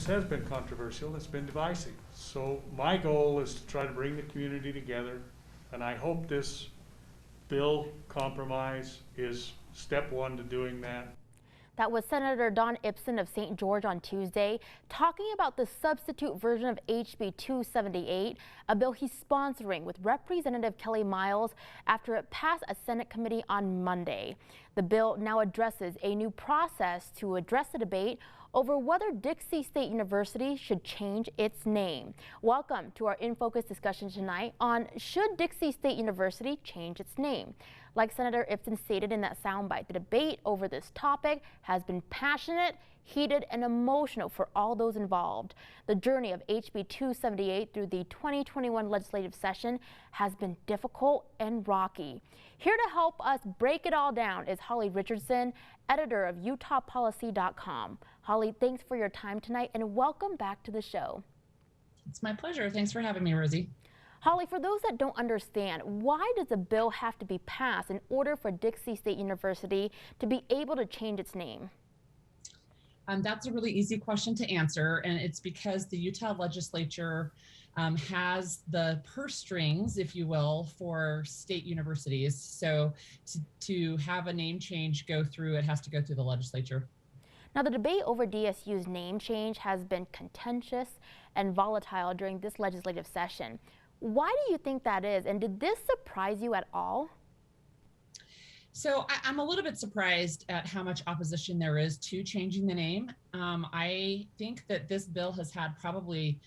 this has been controversial, it's been divisive. So my goal is to try to bring the community together, and I hope this bill compromise is step one to doing that. That was Senator Don Ibsen of St. George on Tuesday, talking about the substitute version of HB 278, a bill he's sponsoring with Representative Kelly Miles after it passed a Senate committee on Monday. The bill now addresses a new process to address the debate over whether Dixie State University should change its name. Welcome to our In Focus discussion tonight on should Dixie State University change its name. Like Senator Ibsen stated in that soundbite, the debate over this topic has been passionate, heated, and emotional for all those involved. The journey of HB 278 through the 2021 legislative session has been difficult and rocky. Here to help us break it all down is Holly Richardson, editor of UtahPolicy.com. Holly, thanks for your time tonight and welcome back to the show. It's my pleasure. Thanks for having me, Rosie. Holly, for those that don't understand, why does a bill have to be passed in order for Dixie State University to be able to change its name? That's a really easy question to answer, and it's because the Utah legislature has the purse strings, if you will, for state universities. So to have a name change go through, it has to go through the legislature. Now, the debate over DSU's name change has been contentious and volatile during this legislative session. Why do you think that is, and did this surprise you at all? So I'm a little bit surprised at how much opposition there is to changing the name. I think that this bill has had probably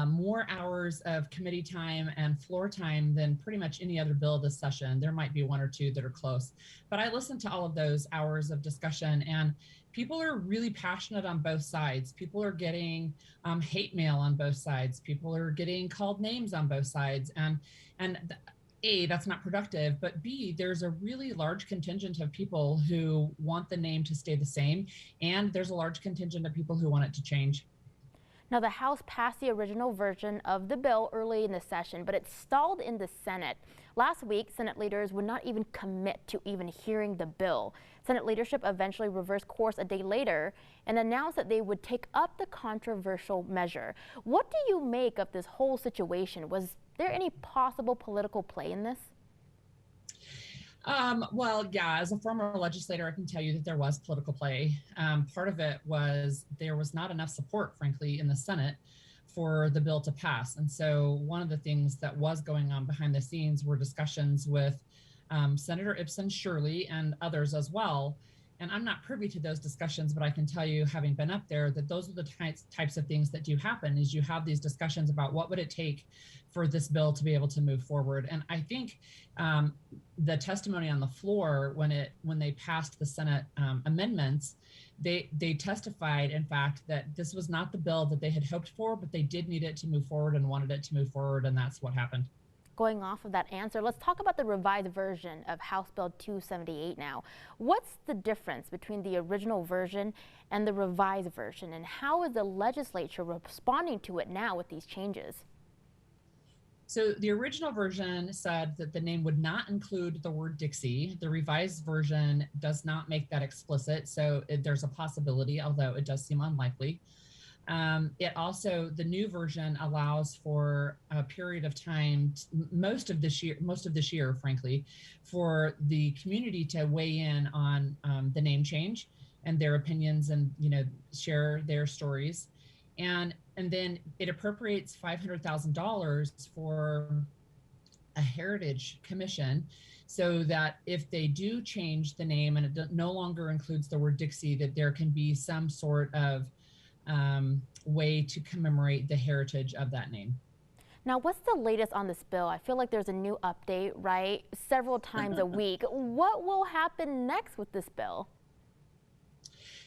more hours of committee time and floor time than pretty much any other bill this session. There might be one or two that are close, but I listened to all of those hours of discussion, and people are really passionate on both sides. People are getting hate mail on both sides. People are getting called names on both sides, and A, that's not productive, but B, there's a really large contingent of people who want the name to stay the same, and there's a large contingent of people who want it to change. Now, the House passed the original version of the bill early in the session, but it stalled in the Senate. Last week, Senate leaders would not even commit to even hearing the bill. Senate leadership eventually reversed course a day later and announced that they would take up the controversial measure. What do you make of this whole situation? Was there any possible political play in this? Well, yeah, as a former legislator, I can tell you that there was political play. Part of it was there was not enough support, frankly, in the Senate for the bill to pass. And so one of the things that was going on behind the scenes were discussions with Senator Ibsen, Shirley, and others as well. And I'm not privy to those discussions, but I can tell you, having been up there, that those are the types of things that do happen, is you have these discussions about what would it take for this bill to be able to move forward. And I think the testimony on the floor, when they passed the Senate amendments, they testified, in fact, that this was not the bill that they had hoped for, but they did need it to move forward and wanted it to move forward, and that's what happened. Going off of that answer, let's talk about the revised version of House Bill 278 now. What's the difference between the original version and the revised version, and how is the legislature responding to it now with these changes? So the original version said that the name would not include the word Dixie. The revised version does not make that explicit, so there's a possibility, although it does seem unlikely. It also, the new version allows for a period of time, most of this year, frankly, for the community to weigh in on the name change and their opinions, and share their stories, and then it appropriates $500,000 for a heritage commission, so that if they do change the name and it no longer includes the word Dixie, that there can be some sort of way to commemorate the heritage of that name. Now, what's the latest on this bill? I feel like there's a new update, right? Several times a week. What will happen next with this bill?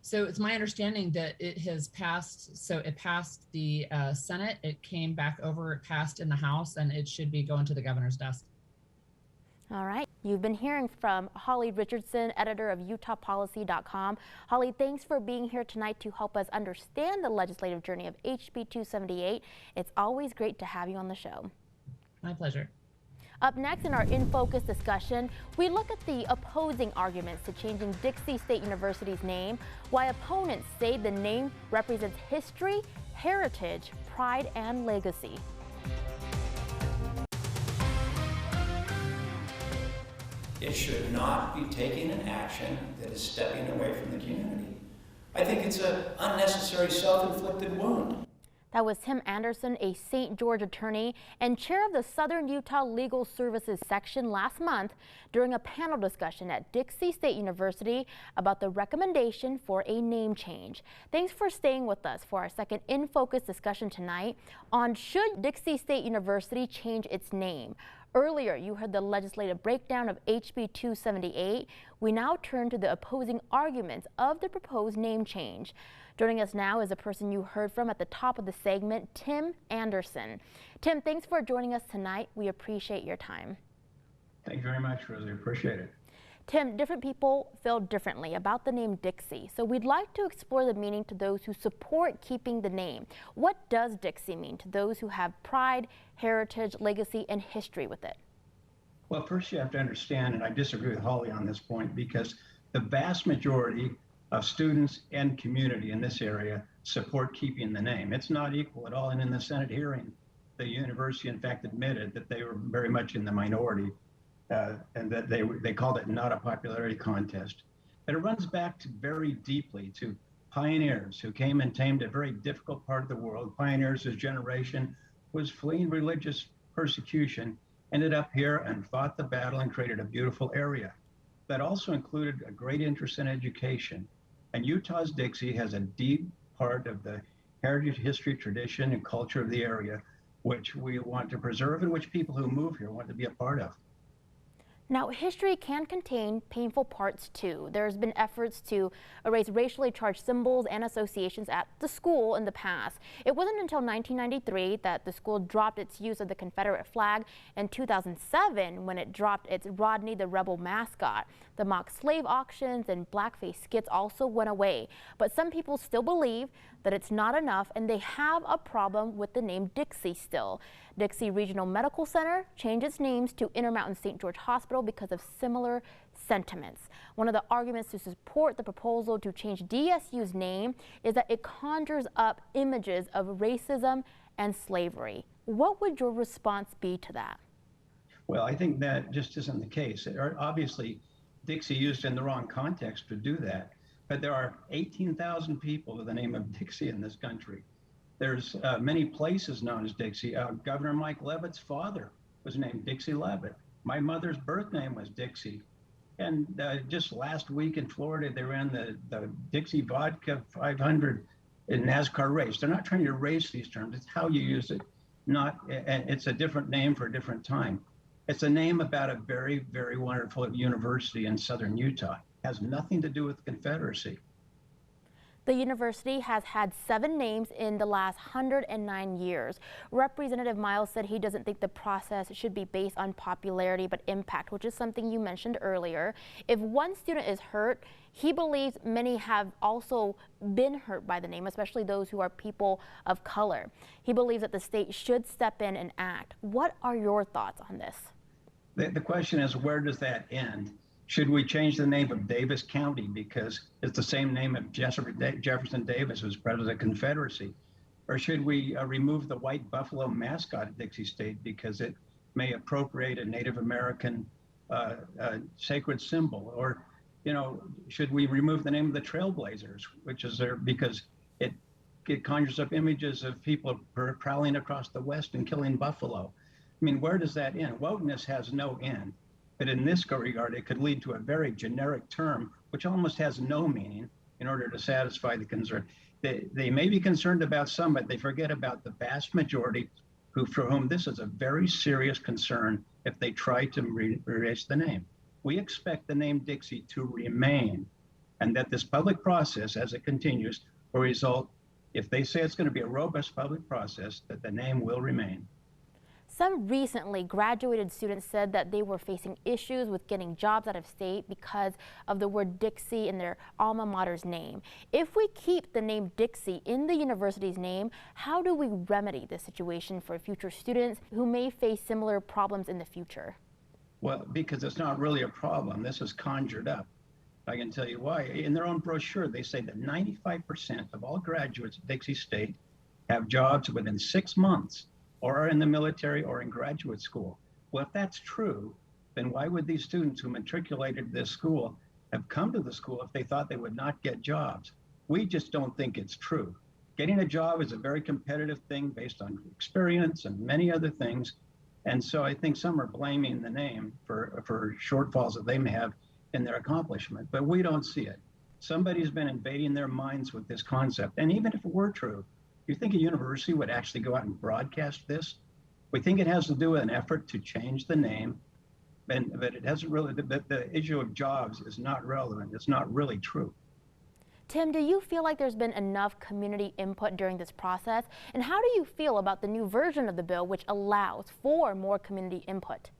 So it's my understanding that it has passed. So it passed the Senate, it came back over, it passed in the House, and it should be going to the governor's desk. All right. You've been hearing from Holly Richardson, editor of UtahPolicy.com. Holly, thanks for being here tonight to help us understand the legislative journey of HB 278. It's always great to have you on the show. My pleasure. Up next in our In Focus discussion, we look at the opposing arguments to changing Dixie State University's name, why opponents say the name represents history, heritage, pride, and legacy. It should not be taking an action that is stepping away from the community. I think it's an unnecessary self-inflicted wound. That was Tim Anderson, a St. George attorney and chair of the Southern Utah Legal Services section last month during a panel discussion at Dixie State University about the recommendation for a name change. Thanks for staying with us for our second In Focus discussion tonight on should Dixie State University change its name. Earlier, you heard the legislative breakdown of HB 278. We now turn to the opposing arguments of the proposed name change. Joining us now is a person you heard from at the top of the segment, Tim Anderson. Tim, thanks for joining us tonight. We appreciate your time. Thank you very much, Rosie. Appreciate it. Tim, different people feel differently about the name Dixie, so we'd like to explore the meaning to those who support keeping the name. What does Dixie mean to those who have pride, heritage, legacy, and history with it? Well, first you have to understand, and I disagree with Holly on this point, because the vast majority of students and community in this area support keeping the name. It's not equal at all, and in the Senate hearing, the university in fact admitted that they were very much in the minority. And that they called it not a popularity contest. But it runs back to very deeply to pioneers who came and tamed a very difficult part of the world. Pioneers whose generation was fleeing religious persecution, ended up here and fought the battle and created a beautiful area. That also included a great interest in education. And Utah's Dixie has a deep part of the heritage, history, tradition, and culture of the area, which we want to preserve and which people who move here want to be a part of. Now, history can contain painful parts too. There's been efforts to erase racially charged symbols and associations at the school in the past. It wasn't until 1993 that the school dropped its use of the Confederate flag, and 2007 when it dropped its Rodney the Rebel mascot. The mock slave auctions and blackface skits also went away. But some people still believe that it's not enough, and they have a problem with the name Dixie still. Dixie Regional Medical Center changed its names to Intermountain St. George Hospital because of similar sentiments. One of the arguments to support the proposal to change DSU's name is that it conjures up images of racism and slavery. What would your response be to that? Well, I think that just isn't the case. Obviously, Dixie used in the wrong context to do that. But there are 18,000 people with the name of Dixie in this country. There's many places known as Dixie. Governor Mike Leavitt's father was named Dixie Leavitt. My mother's birth name was Dixie. And just last week in Florida, they ran the Dixie Vodka 500 in NASCAR race. They're not trying to erase these terms. It's how you use it. And it's a different name for a different time. It's a name about a very, very wonderful university in southern Utah. Has nothing to do with the Confederacy. The university has had 7 names in the last 109 years. Representative Miles said he doesn't think the process should be based on popularity but impact, which is something you mentioned earlier. If one student is hurt, he believes many have also been hurt by the name, especially those who are people of color. He believes that the state should step in and act. What are your thoughts on this? The question is, where does that end? Should we change the name of Davis County because it's the same name of Jefferson Davis, who's president of the Confederacy? Or should we remove the white buffalo mascot at Dixie State because it may appropriate a Native American sacred symbol? Or, should we remove the name of the Trailblazers, which is there because it conjures up images of people prowling across the West and killing buffalo? I mean, where does that end? Wokeness has no end. But in this regard, it could lead to a very generic term, which almost has no meaning in order to satisfy the concern. They may be concerned about some, but they forget about the vast majority for whom this is a very serious concern if they try to erase the name. We expect the name Dixie to remain, and that this public process, as it continues, will result, if they say it's going to be a robust public process, that the name will remain. Some recently graduated students said that they were facing issues with getting jobs out of state because of the word Dixie in their alma mater's name. If we keep the name Dixie in the university's name, how do we remedy this situation for future students who may face similar problems in the future? Well, because it's not really a problem. This is conjured up. I can tell you why. In their own brochure, they say that 95% of all graduates at Dixie State have jobs within 6 months, or are in the military or in graduate school. Well, if that's true, then why would these students who matriculated this school have come to the school if they thought they would not get jobs? We just don't think it's true. Getting a job is a very competitive thing based on experience and many other things. And so I think some are blaming the name for shortfalls that they may have in their accomplishment, but we don't see it. Somebody's been invading their minds with this concept. And even if it were true, you think a university would actually go out and broadcast this? We think it has to do with an effort to change the name, but it hasn't really, the issue of jobs is not relevant. It's not really true. Tim, do you feel like there's been enough community input during this process? And how do you feel about the new version of the bill which allows for more community input?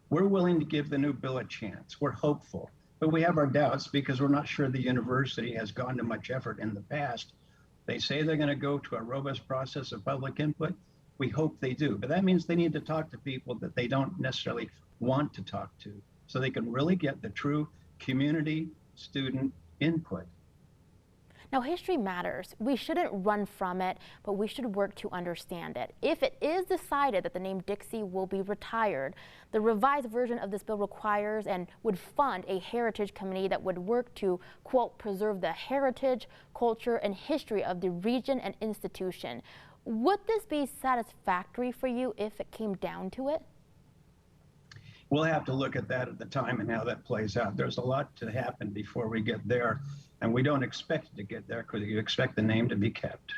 We're willing to give the new bill a chance. We're hopeful, but we have our doubts because we're not sure the university has gone to much effort in the past. They say they're going to go to a robust process of public input. We hope they do, but that means they need to talk to people that they don't necessarily want to talk to, so they can really get the true community student input. Now, history matters. We shouldn't run from it, but we should work to understand it. If it is decided that the name Dixie will be retired, the revised version of this bill requires and would fund a heritage committee that would work to, quote, preserve the heritage, culture, and history of the region and institution. Would this be satisfactory for you if it came down to it? We'll have to look at that at the time and how that plays out. There's a lot to happen before we get there, and we don't expect it to get there because you expect the name to be kept.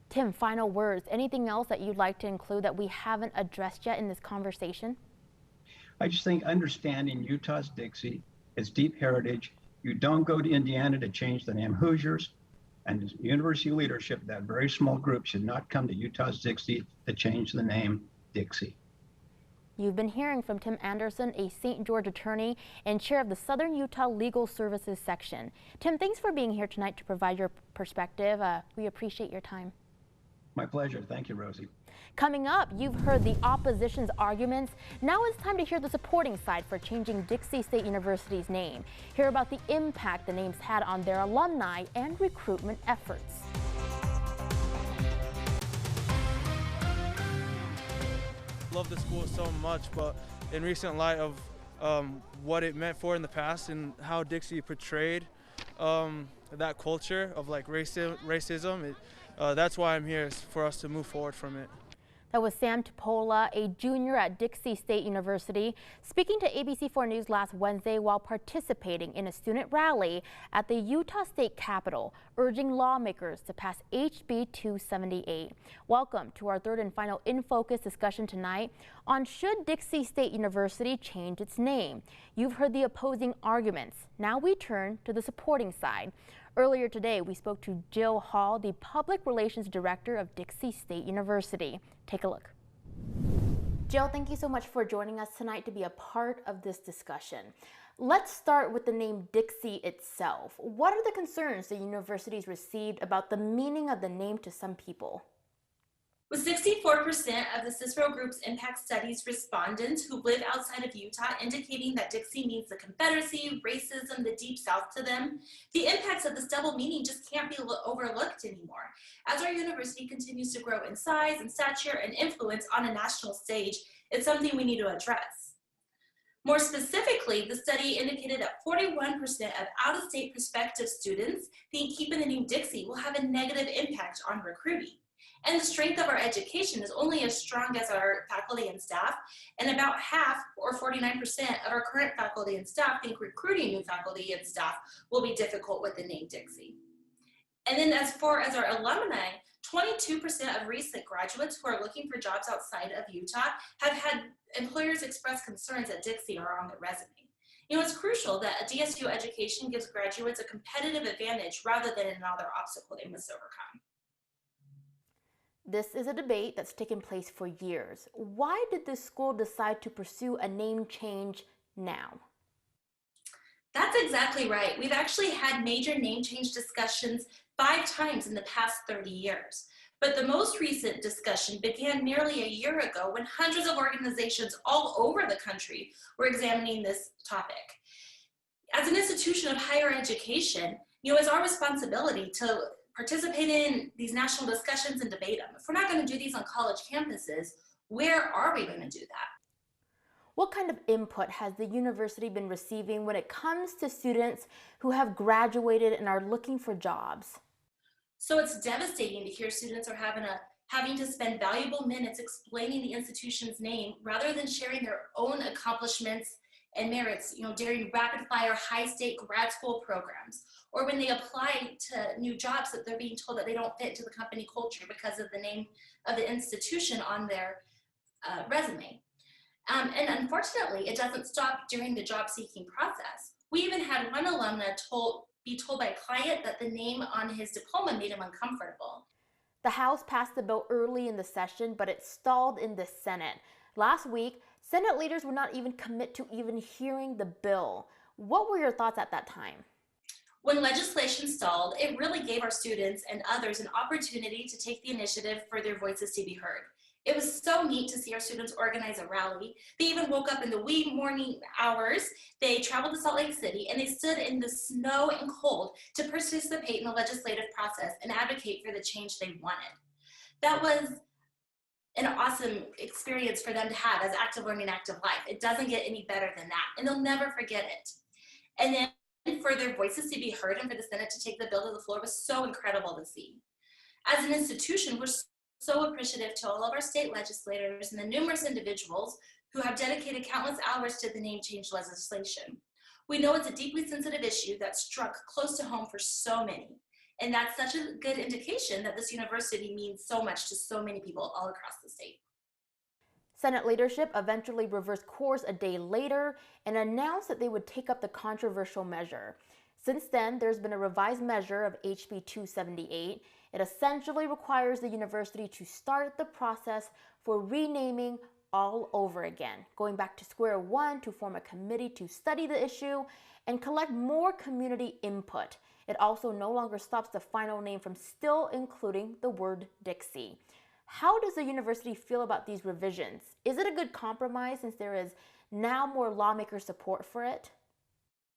Tim, final words. Anything else that you'd like to include that we haven't addressed yet in this conversation? I just think understanding Utah's Dixie, its deep heritage, you don't go to Indiana to change the name Hoosiers, and university leadership, that very small group, should not come to Utah's Dixie to change the name Dixie. You've been hearing from Tim Anderson, a St. George attorney and chair of the Southern Utah Legal Services section. Tim, thanks for being here tonight to provide your perspective. We appreciate your time. My pleasure. Thank you, Rosie. Coming up, you've heard the opposition's arguments. Now it's time to hear the supporting side for changing Dixie State University's name. Hear about the impact the name's had on their alumni and recruitment efforts. Love the school so much, but in recent light of what it meant for in the past and how Dixie portrayed that culture of like racism, that's why I'm here, is for us to move forward from it. That was Sam Tupola, a junior at Dixie State University, speaking to ABC4 News last Wednesday while participating in a student rally at the Utah State Capitol, urging lawmakers to pass HB 278. Welcome to our third and final In Focus discussion tonight on should Dixie State University change its name. You've heard the opposing arguments. Now we turn to the supporting side. Earlier today, we spoke to Jill Hall, the Public Relations Director of Dixie State University. Take a look. Jill, thank you so much for joining us tonight to be a part of this discussion. Let's start with the name Dixie itself. What are the concerns the university's received about the meaning of the name to some people? With 64% of the CISRO Group's impact studies respondents who live outside of Utah indicating that Dixie means the Confederacy, racism, the Deep South to them, the impacts of this double meaning just can't be overlooked anymore. As our university continues to grow in size and stature and influence on a national stage, it's something we need to address. More specifically, the study indicated that 41% of out-of-state prospective students think keeping the name Dixie will have a negative impact on recruiting. And the strength of our education is only as strong as our faculty and staff, and about half, or 49%, of our current faculty and staff think recruiting new faculty and staff will be difficult with the name Dixie. And then as far as our alumni, 22% of recent graduates who are looking for jobs outside of Utah have had employers express concerns that Dixie are on their resume. You know, it's crucial that a DSU education gives graduates a competitive advantage rather than another obstacle they must overcome. This is a debate that's taken place for years. Why did this school decide to pursue a name change now? That's exactly right. We've actually had major name change discussions 5 times in the past 30 years. But the most recent discussion began nearly a year ago when hundreds of organizations all over the country were examining this topic. As an institution of higher education, it's our responsibility to participate in these national discussions and debate them. If we're not going to do these on college campuses, where are we going to do that? What kind of input has the university been receiving when it comes to students who have graduated and are looking for jobs? So it's devastating to hear students are having to spend valuable minutes explaining the institution's name rather than sharing their own accomplishments and merits, during rapid fire high stake grad school programs, or when they apply to new jobs that they're being told that they don't fit into the company culture because of the name of the institution on their resume. And unfortunately, it doesn't stop during the job seeking process. We even had one alumna be told by a client that the name on his diploma made him uncomfortable. The House passed the bill early in the session, but it stalled in the Senate. Last week, Senate leaders would not even commit to even hearing the bill. What were your thoughts at that time? When legislation stalled, it really gave our students and others an opportunity to take the initiative for their voices to be heard. It was so neat to see our students organize a rally. They even woke up in the wee morning hours. They traveled to Salt Lake City and they stood in the snow and cold to participate in the legislative process and advocate for the change they wanted. That was an awesome experience for them to have as active learning, active life. It doesn't get any better than that, and they'll never forget it. And then for their voices to be heard and for the Senate to take the bill to the floor was so incredible to see. As an institution, we're so appreciative to all of our state legislators and the numerous individuals who have dedicated countless hours to the name change legislation. We know it's a deeply sensitive issue that struck close to home for so many. And that's such a good indication that this university means so much to so many people all across the state. Senate leadership eventually reversed course a day later and announced that they would take up the controversial measure. Since then, there's been a revised measure of HB 278. It essentially requires the university to start the process for renaming all over again, going back to square one to form a committee to study the issue and collect more community input. It also no longer stops the final name from still including the word Dixie. How does the university feel about these revisions? Is it a good compromise since there is now more lawmaker support for it?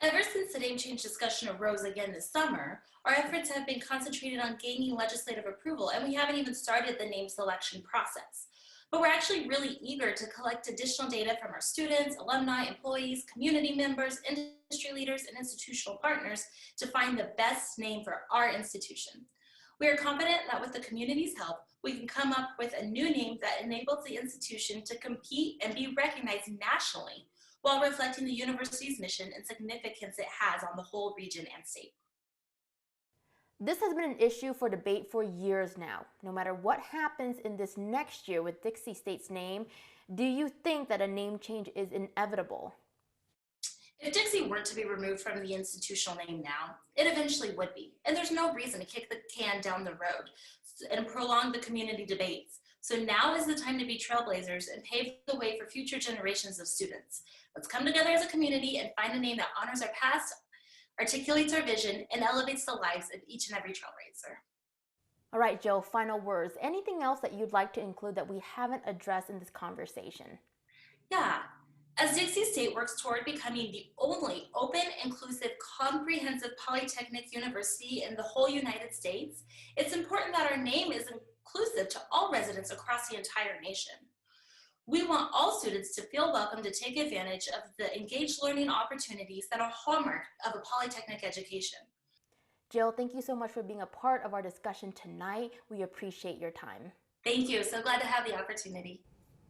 Ever since the name change discussion arose again this summer, our efforts have been concentrated on gaining legislative approval, and we haven't even started the name selection process. But we're actually really eager to collect additional data from our students, alumni, employees, community members, industry leaders, and institutional partners to find the best name for our institution. We are confident that with the community's help, we can come up with a new name that enables the institution to compete and be recognized nationally while reflecting the university's mission and significance it has on the whole region and state. This has been an issue for debate for years now. No matter what happens in this next year with Dixie State's name, do you think that a name change is inevitable? If Dixie weren't to be removed from the institutional name now, it eventually would be. And there's no reason to kick the can down the road and prolong the community debates. So now is the time to be trailblazers and pave the way for future generations of students. Let's come together as a community and find a name that honors our past, articulates our vision, and elevates the lives of each and every trailblazer. All right, Jill, final words. Anything else that you'd like to include that we haven't addressed in this conversation? Yeah. As Dixie State works toward becoming the only open, inclusive, comprehensive polytechnic university in the whole United States, it's important that our name is inclusive to all residents across the entire nation. We want all students to feel welcome to take advantage of the engaged learning opportunities that are hallmark of a polytechnic education. Jill, thank you so much for being a part of our discussion tonight. We appreciate your time. Thank you. So glad to have the opportunity.